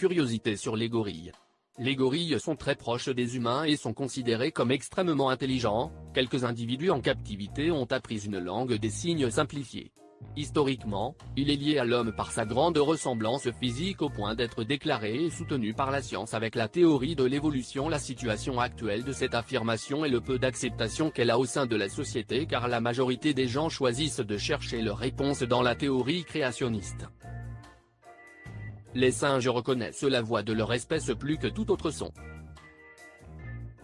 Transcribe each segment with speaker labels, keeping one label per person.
Speaker 1: curiosité sur les gorilles. Les gorilles sont très proches des humains et sont considérés comme extrêmement intelligents. Quelques individus en captivité ont appris une langue des signes simplifiée. Historiquement, il est lié à l'homme par sa grande ressemblance physique au point d'être déclaré et soutenu par la science avec la théorie de l'évolution. La situation actuelle de cette affirmation est le peu d'acceptation qu'elle a au sein de la société car la majorité des gens choisissent de chercher leur réponse dans la théorie créationniste. Les singes reconnaissent la voix de leur espèce plus que tout autre son.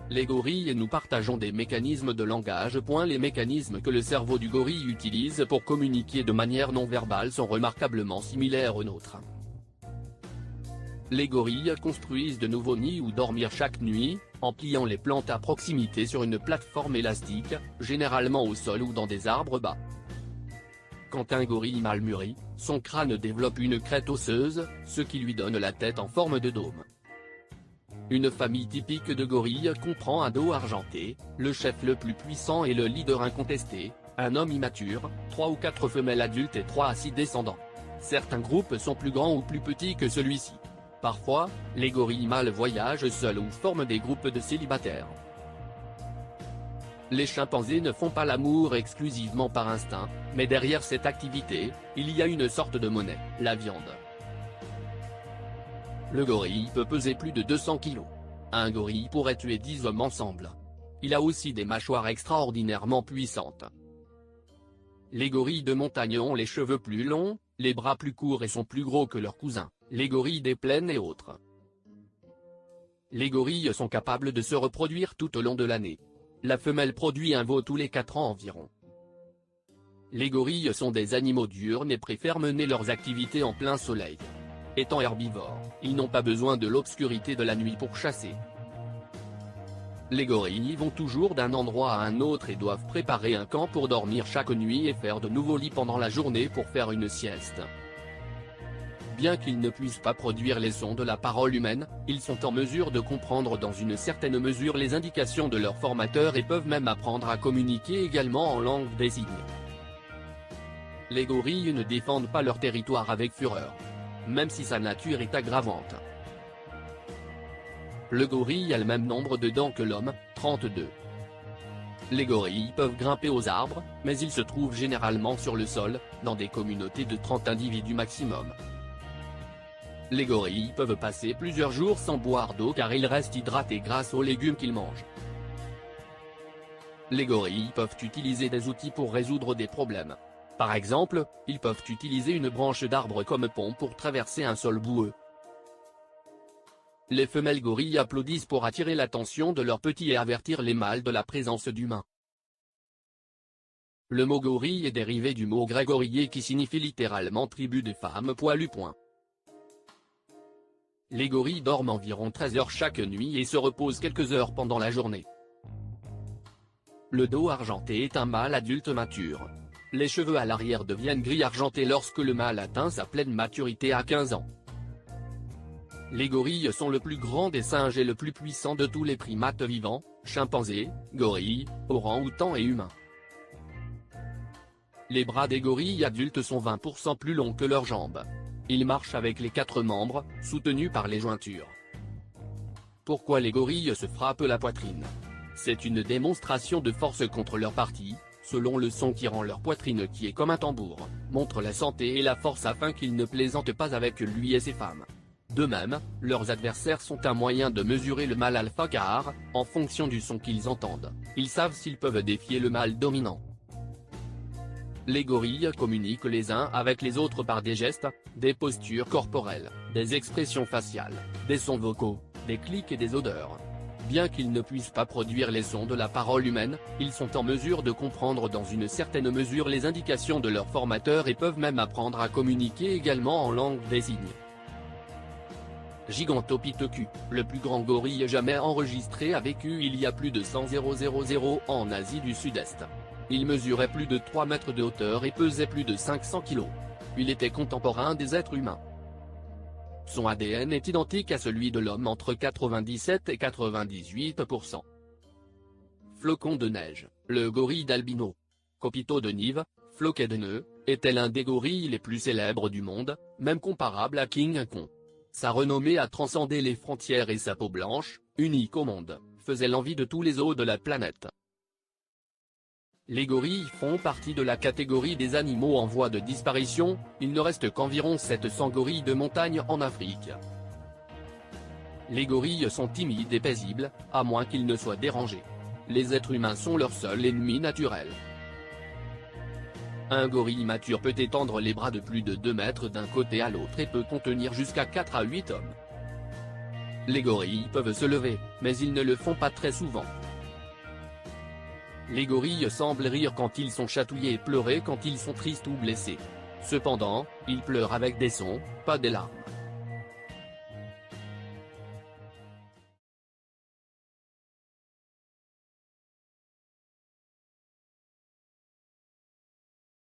Speaker 1: Les gorilles et nous partageons des mécanismes de langage. Les mécanismes que le cerveau du gorille utilise pour communiquer de manière non verbale sont remarquablement similaires aux nôtres. Les gorilles construisent de nouveaux nids où dormir chaque nuit, en pliant les plantes à proximité sur une plateforme élastique, généralement au sol ou dans des arbres bas. Quand un gorille mal mûri, son crâne développe une crête osseuse, ce qui lui donne la tête en forme de dôme. Une famille typique de gorilles comprend un dos argenté, le chef le plus puissant et le leader incontesté, un homme immature, 3 ou 4 femelles adultes et 3 à 6 descendants. Certains groupes sont plus grands ou plus petits que celui-ci. Parfois, les gorilles mâles voyagent seuls ou forment des groupes de célibataires. Les chimpanzés ne font pas l'amour exclusivement par instinct, mais derrière cette activité, il y a une sorte de monnaie, la viande. Le gorille peut peser plus de 200 kg. Un gorille pourrait tuer 10 hommes ensemble. Il a aussi des mâchoires extraordinairement puissantes. Les gorilles de montagne ont les cheveux plus longs, les bras plus courts et sont plus gros que leurs cousins, les gorilles des plaines et autres. Les gorilles sont capables de se reproduire tout au long de l'année. La femelle produit un veau tous les 4 ans environ. Les gorilles sont des animaux diurnes et préfèrent mener leurs activités en plein soleil. Étant herbivores, ils n'ont pas besoin de l'obscurité de la nuit pour chasser. Les gorilles vont toujours d'un endroit à un autre et doivent préparer un camp pour dormir chaque nuit et faire de nouveaux lits pendant la journée pour faire une sieste. Bien qu'ils ne puissent pas produire les sons de la parole humaine, ils sont en mesure de comprendre dans une certaine mesure les indications de leur formateur et peuvent même apprendre à communiquer également en langue des signes. Les gorilles ne défendent pas leur territoire avec fureur, même si sa nature est aggravante. Le gorille a le même nombre de dents que l'homme, 32. Les gorilles peuvent grimper aux arbres, mais ils se trouvent généralement sur le sol, dans des communautés de 30 individus maximum. Les gorilles peuvent passer plusieurs jours sans boire d'eau car ils restent hydratés grâce aux légumes qu'ils mangent. Les gorilles peuvent utiliser des outils pour résoudre des problèmes. Par exemple, ils peuvent utiliser une branche d'arbre comme pont pour traverser un sol boueux. Les femelles gorilles applaudissent pour attirer l'attention de leurs petits et avertir les mâles de la présence d'humains. Le mot gorille est dérivé du mot grec gorillé qui signifie littéralement tribu de femmes poilues. Les gorilles dorment environ 13 heures chaque nuit et se reposent quelques heures pendant la journée. Le dos argenté est un mâle adulte mature. Les cheveux à l'arrière deviennent gris argentés lorsque le mâle atteint sa pleine maturité à 15 ans. Les gorilles sont le plus grand des singes et le plus puissant de tous les primates vivants, chimpanzés, gorilles, orang-outans et humains. Les bras des gorilles adultes sont 20% plus longs que leurs jambes. Ils marchent avec les 4 membres, soutenus par les jointures. Pourquoi les gorilles se frappent la poitrine? C'est une démonstration de force contre leur partie, selon le son qui rend leur poitrine qui est comme un tambour, montre la santé et la force afin qu'ils ne plaisantent pas avec lui et ses femmes. De même, leurs adversaires sont un moyen de mesurer le mâle alpha car, en fonction du son qu'ils entendent, ils savent s'ils peuvent défier le mâle dominant. Les gorilles communiquent les uns avec les autres par des gestes, des postures corporelles, des expressions faciales, des sons vocaux, des clics et des odeurs. Bien qu'ils ne puissent pas produire les sons de la parole humaine, ils sont en mesure de comprendre dans une certaine mesure les indications de leur formateur et peuvent même apprendre à communiquer également en langue des signes. Gigantopithecus, le plus grand gorille jamais enregistré a vécu il y a plus de 100 000 en Asie du Sud-Est. Il mesurait plus de 3 mètres de hauteur et pesait plus de 500 kg. Il était contemporain des êtres humains. Son ADN est identique à celui de l'homme entre 97 et 98%. Flocon de neige, le gorille d'albino. Copito de Nive, floquet de nœud, était l'un des gorilles les plus célèbres du monde, même comparable à King Kong. Sa renommée a transcendé les frontières et sa peau blanche, unique au monde, faisait l'envie de tous les zoos de la planète. Les gorilles font partie de la catégorie des animaux en voie de disparition, il ne reste qu'environ 700 gorilles de montagne en Afrique. Les gorilles sont timides et paisibles, à moins qu'ils ne soient dérangés. Les êtres humains sont leur seul ennemi naturel. Un gorille mature peut étendre les bras de plus de 2 mètres d'un côté à l'autre et peut contenir jusqu'à 4 à 8 hommes. Les gorilles peuvent se lever, mais ils ne le font pas très souvent. Les gorilles semblent rire quand ils sont chatouillés et pleurer quand ils sont tristes ou blessés. Cependant, ils pleurent avec des sons, pas des larmes.